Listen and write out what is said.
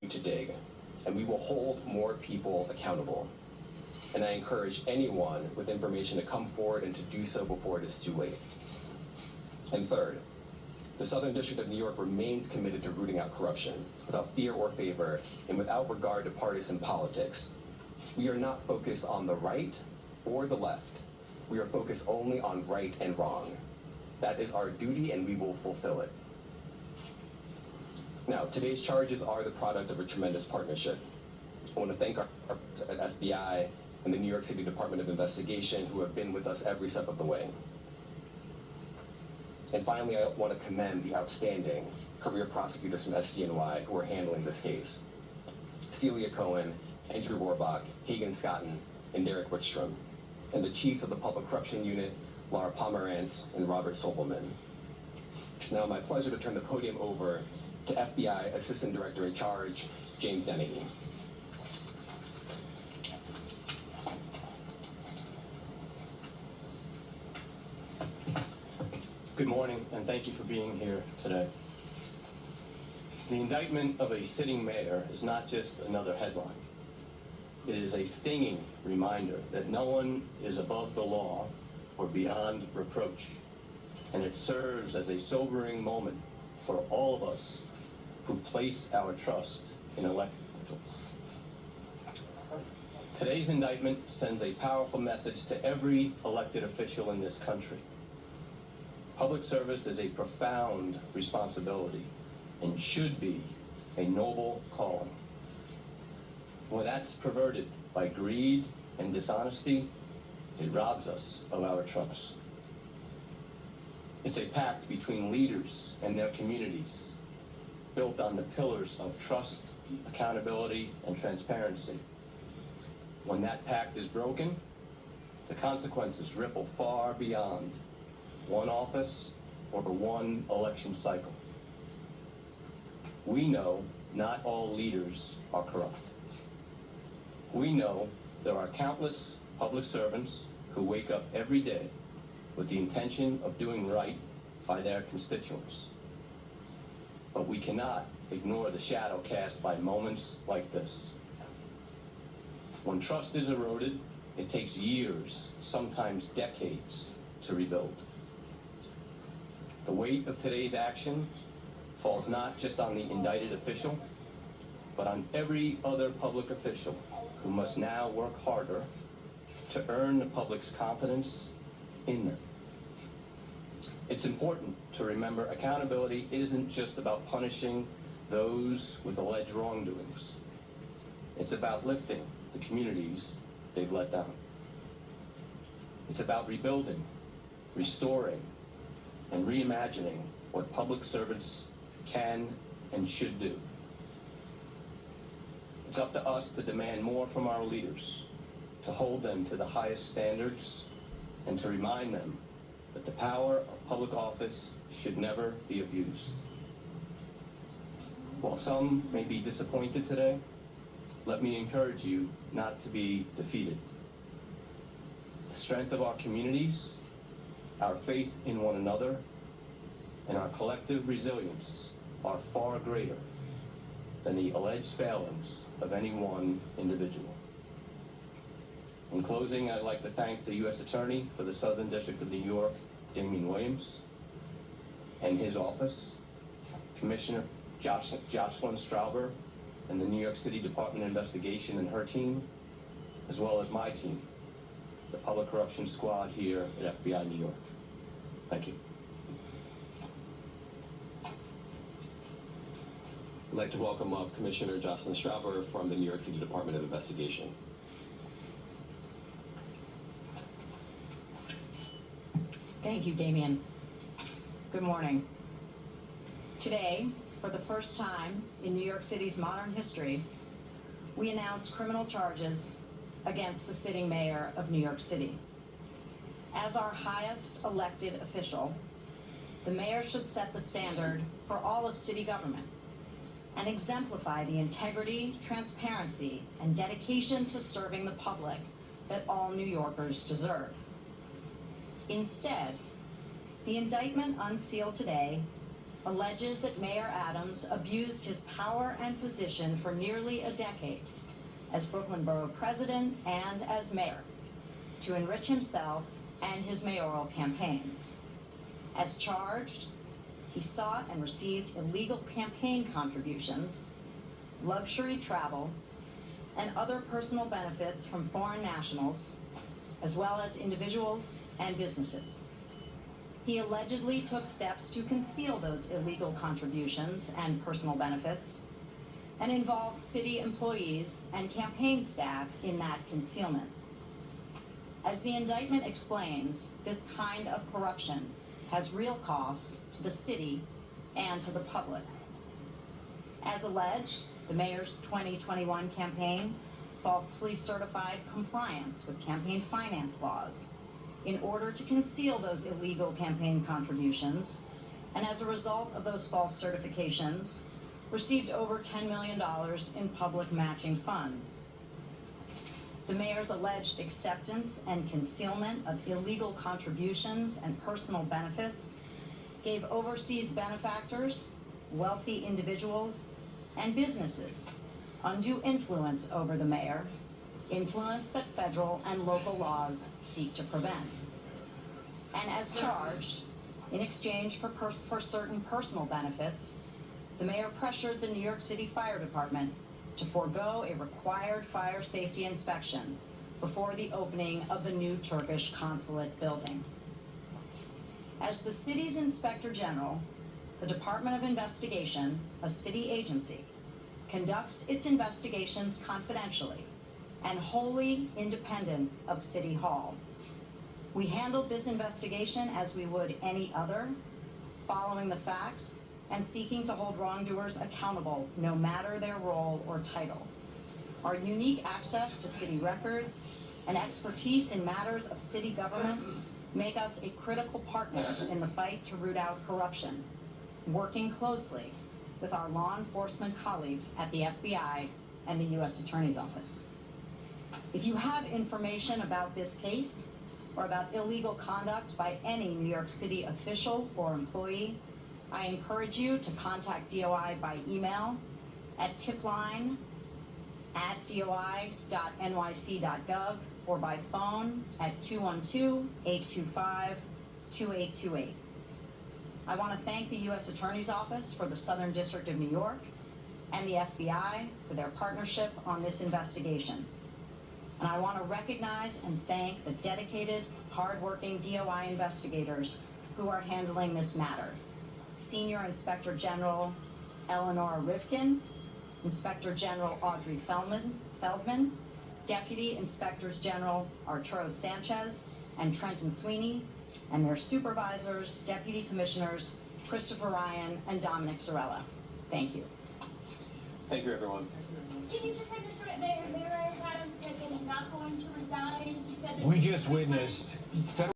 to dig, and we will hold more people accountable. And I encourage anyone with information to come forward and to do so before it is too late. And third, the Southern District of New York remains committed to rooting out corruption without fear or favor and without regard to partisan politics. We are not focused on the right or the left. We are focused only on right and wrong. That is our duty, and we will fulfill it. Now, today's charges are the product of a tremendous partnership. I want to thank our partners at FBI and the New York City Department of Investigation who have been with us every step of the way. And finally, I want to commend the outstanding career prosecutors from SDNY who are handling this case. Celia Cohen, Andrew Rohrbach, Hagen Scotton, and Derek Wickstrom, and the chiefs of the Public Corruption Unit, Laura Pomerantz and Robert Sobelman. It's now my pleasure to turn the podium over to FBI Assistant Director in Charge, James Dennehy. Good morning, and thank you for being here today. The indictment of a sitting mayor is not just another headline. It is a stinging reminder that no one is above the law or beyond reproach, and it serves as a sobering moment for all of us who place our trust in elected officials. Today's indictment sends a powerful message to every elected official in this country. Public service is a profound responsibility and should be a noble calling. When that's perverted by greed and dishonesty, it robs us of our trust. It's a pact between leaders and their communities, built on the pillars of trust, accountability, and transparency. When that pact is broken, the consequences ripple far beyond one office or one election cycle. We know not all leaders are corrupt. We know there are countless public servants who wake up every day with the intention of doing right by their constituents. But we cannot ignore the shadow cast by moments like this. When trust is eroded, it takes years, sometimes decades, to rebuild. The weight of today's action falls not just on the indicted official, but on every other public official who must now work harder to earn the public's confidence in them. It's important to remember accountability isn't just about punishing those with alleged wrongdoings. It's about lifting the communities they've let down. It's about rebuilding, restoring, and reimagining what public servants can and should do. It's up to us to demand more from our leaders, to hold them to the highest standards, and to remind them that the power of public office should never be abused. While some may be disappointed today, let me encourage you not to be defeated. The strength of our communities, our faith in one another, and our collective resilience are far greater than the alleged failings of any one individual. In closing, I'd like to thank the U.S. Attorney for the Southern District of New York, Damian Williams, and his office, Commissioner Jocelyn Strauber, and the New York City Department of Investigation and her team, as well as my team, the Public Corruption Squad here at FBI New York. Thank you. I'd like to welcome up Commissioner Jocelyn Strauber from the New York City Department of Investigation. Thank you, Damian. Good morning. Today, for the first time in New York City's modern history, we announce criminal charges against the sitting mayor of New York City. As our highest elected official, the mayor should set the standard for all of city government and exemplify the integrity, transparency, and dedication to serving the public that all New Yorkers deserve. Instead, the indictment unsealed today alleges that Mayor Adams abused his power and position for nearly a decade as Brooklyn Borough President and as mayor to enrich himself and his mayoral campaigns. As charged, he sought and received illegal campaign contributions, luxury travel, and other personal benefits from foreign nationals, as well as individuals and businesses. He allegedly took steps to conceal those illegal contributions and personal benefits and involved city employees and campaign staff in that concealment. As the indictment explains, this kind of corruption has real costs to the city and to the public. As alleged, the mayor's 2021 campaign falsely certified compliance with campaign finance laws in order to conceal those illegal campaign contributions, and as a result of those false certifications, received over $10 million in public matching funds. The mayor's alleged acceptance and concealment of illegal contributions and personal benefits gave overseas benefactors, wealthy individuals, and businesses undue influence over the mayor, influence that federal and local laws seek to prevent. And as charged, in exchange for certain personal benefits, the mayor pressured the New York City Fire Department to forego a required fire safety inspection before the opening of the new Turkish consulate building. As the city's Inspector General, the Department of Investigation, a city agency, conducts its investigations confidentially and wholly independent of City Hall. We handled this investigation as we would any other, following the facts and seeking to hold wrongdoers accountable no matter their role or title. Our unique access to city records and expertise in matters of city government make us a critical partner in the fight to root out corruption, working closely with our law enforcement colleagues at the FBI and the U.S. Attorney's Office. If you have information about this case or about illegal conduct by any New York City official or employee, I encourage you to contact DOI by email at tipline@doi.nyc.gov or by phone at 212-825-2828. I want to thank the U.S. Attorney's Office for the Southern District of New York and the FBI for their partnership on this investigation. And I want to recognize and thank the dedicated, hardworking DOI investigators who are handling this matter. Senior Inspector General Eleanor Rivkin, Inspector General Audrey Feldman, Deputy Inspectors General Arturo Sanchez and Trenton Sweeney, and their supervisors, Deputy Commissioners Christopher Ryan and Dominic Zarella. Thank you. Thank you, everyone. Can you just say, Mr. Mayor Adams has said he's not going to resign? He said that We just witnessed federal